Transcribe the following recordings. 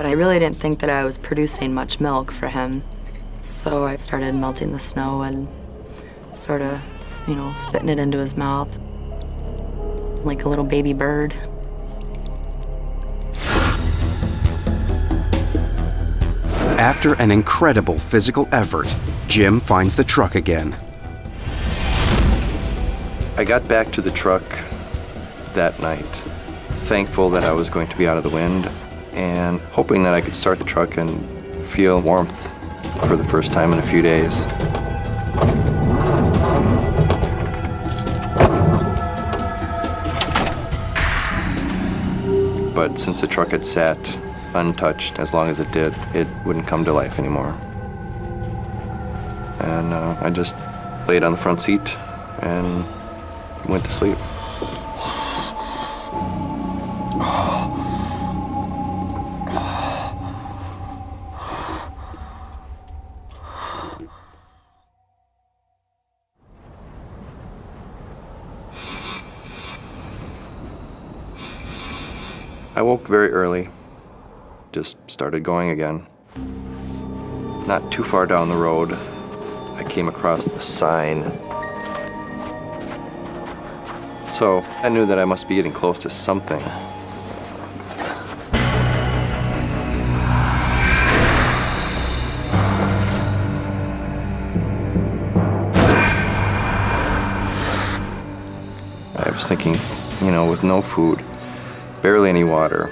But I really didn't think that I was producing much milk for him. So I started melting the snow and sort of, spitting it into his mouth like a little baby bird. After an incredible physical effort, Jim finds the truck again. I got back to the truck that night, thankful that I was going to be out of the wind and hoping that I could start the truck and feel warmth for the first time in a few days. But since the truck had sat untouched as long as it did, it wouldn't come to life anymore. And I just laid on the front seat and went to sleep. I woke very early, just started going again. Not too far down the road, I came across the sign. So I knew that I must be getting close to something. I was thinking, with no food, barely any water,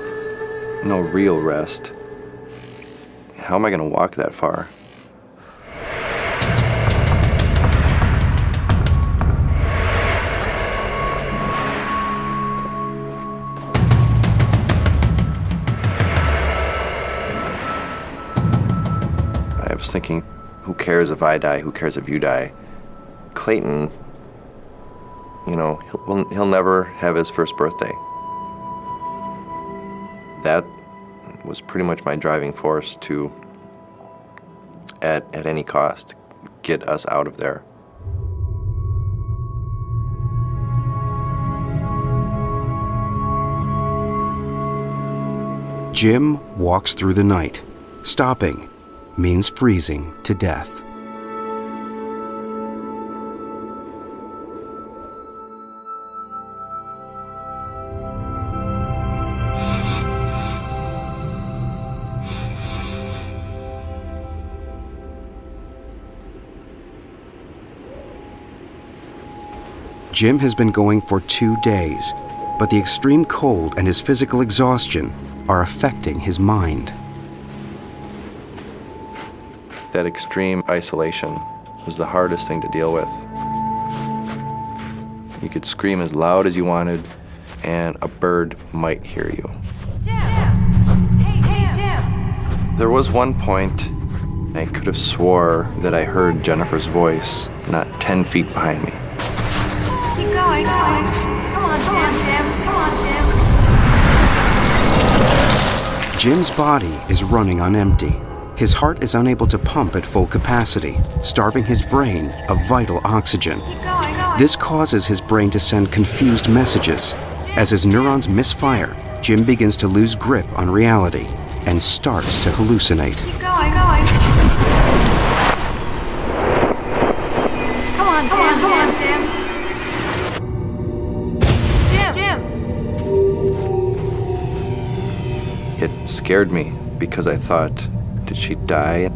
no real rest, how am I going to walk that far? I was thinking, who cares if I die? Who cares if you die? Clayton, he'll never have his first birthday. That was pretty much my driving force to, at any cost, get us out of there. Jim walks through the night. Stopping means freezing to death. Jim has been going for 2 days, but the extreme cold and his physical exhaustion are affecting his mind. That extreme isolation was the hardest thing to deal with. You could scream as loud as you wanted, and a bird might hear you. Jim! Hey, Jim! There was one point I could have swore that I heard Jennifer's voice not 10 feet behind me. Keep going. Come on, Jim. Come on, Jim. Jim's body is running on empty. His heart is unable to pump at full capacity, starving his brain of vital oxygen. Keep going. This causes his brain to send confused messages. As his neurons misfire, Jim begins to lose grip on reality and starts to hallucinate. Keep going. Come on, Jim. Jim! It scared me because I thought, did she die?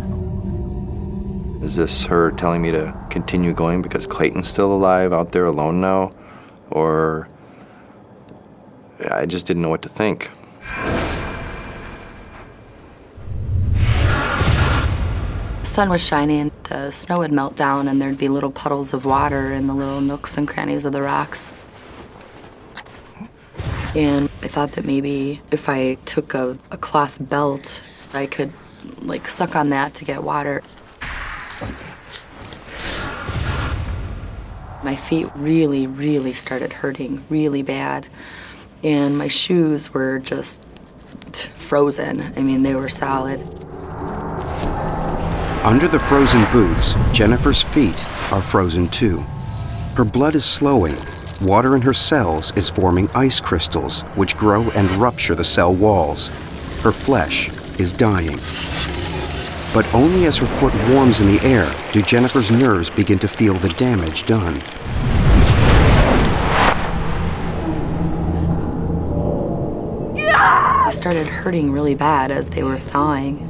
Is this her telling me to continue going because Clayton's still alive out there alone now? Or I just didn't know what to think. The sun was shining, the snow would melt down, and there'd be little puddles of water in the little nooks and crannies of the rocks. And I thought that maybe if I took a cloth belt, I could suck on that to get water. My feet really, really started hurting really bad. And my shoes were just frozen. I mean, they were solid. Under the frozen boots, Jennifer's feet are frozen too. Her blood is slowing. Water in her cells is forming ice crystals, which grow and rupture the cell walls. Her flesh is dying. But only as her foot warms in the air do Jennifer's nerves begin to feel the damage done. They started hurting really bad as they were thawing.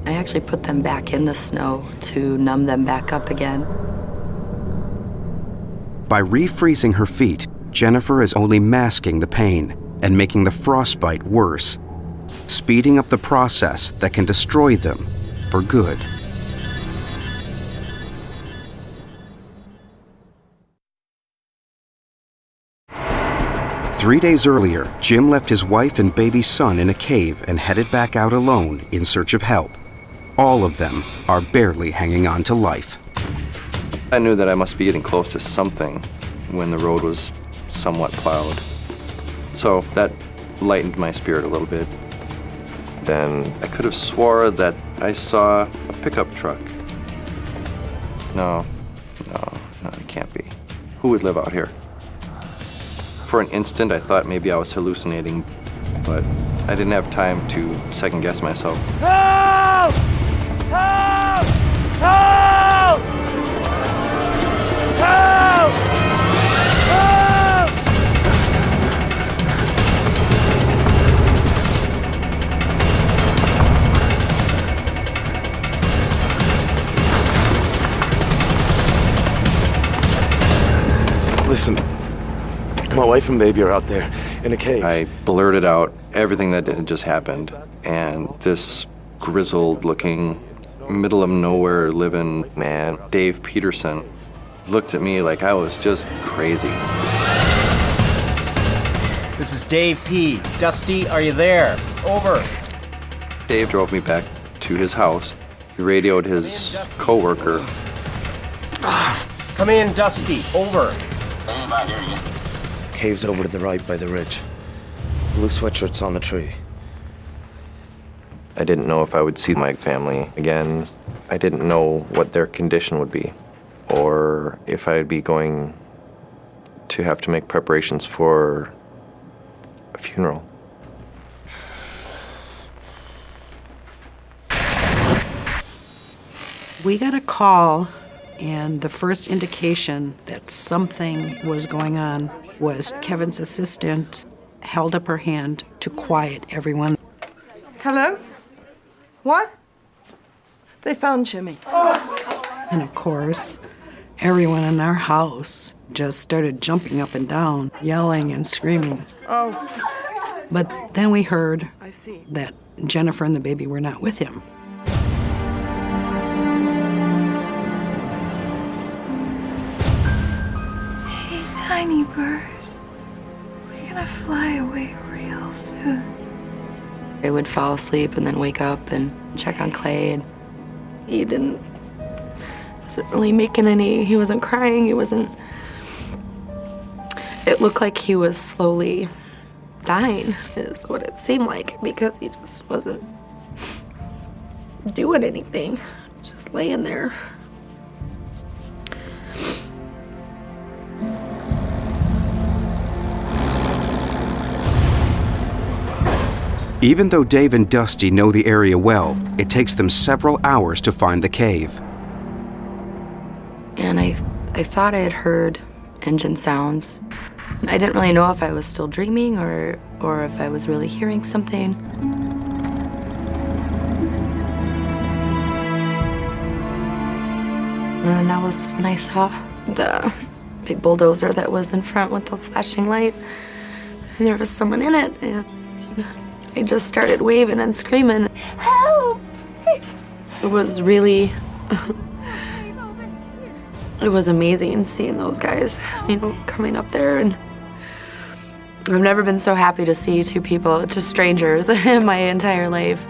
I actually put them back in the snow to numb them back up again. By refreezing her feet, Jennifer is only masking the pain and making the frostbite worse, speeding up the process that can destroy them for good. Three days earlier, Jim left his wife and baby son in a cave and headed back out alone in search of help. All of them are barely hanging on to life. I knew that I must be getting close to something when the road was somewhat plowed. So that lightened my spirit a little bit. Then I could have swore that I saw a pickup truck. No, it can't be. Who would live out here? For an instant, I thought maybe I was hallucinating, but I didn't have time to second guess myself. Help! Help! Help! Help! Help! Listen, my wife and baby are out there in a cave. I blurted out everything that had just happened, and this grizzled-looking, middle-of-nowhere living man, Dave Peterson, looked at me like I was just crazy. This is Dave P. Dusty, are you there? Over. Dave drove me back to his house. He radioed his coworker. Come in, Dusty. Over. Cave's over to the right by the ridge. Blue sweatshirt's on the tree. I didn't know if I would see my family again. I didn't know what their condition would be, or if I'd be going to have to make preparations for a funeral. We got a call, and the first indication that something was going on was Kevin's assistant held up her hand to quiet everyone. Hello? What? They found Jimmy. And of course, everyone in our house just started jumping up and down, yelling and screaming. Oh, But then we heard I see. that Jennifer and the baby were not with him. Hey, tiny bird. We're gonna fly away real soon. I would fall asleep and then wake up and check on Clay, and he wasn't really making any, he wasn't crying, it looked like he was slowly dying, is what it seemed like, because he just wasn't doing anything, just laying there. Even though Dave and Dusty know the area well, it takes them several hours to find the cave. And I thought I had heard engine sounds. I didn't really know if I was still dreaming or if I was really hearing something. And then that was when I saw the big bulldozer that was in front with the flashing light. And there was someone in it, and I just started waving and screaming, "Help!" It was really, it was amazing seeing those guys, coming up there. And I've never been so happy to see two people, just strangers, in my entire life.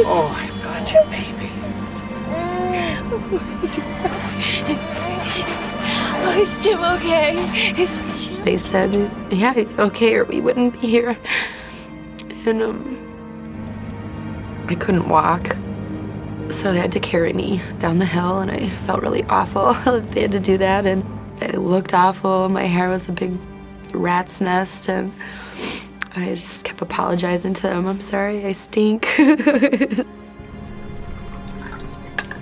Oh, I've got you, baby. Oh, is Jim okay? They said, yeah, he's okay, or we wouldn't be here. And I couldn't walk, so they had to carry me down the hill, and I felt really awful that they had to do that, and it looked awful. My hair was a big rat's nest, and I just kept apologizing to him. I'm sorry, I stink.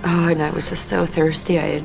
Oh, and I was just so thirsty. I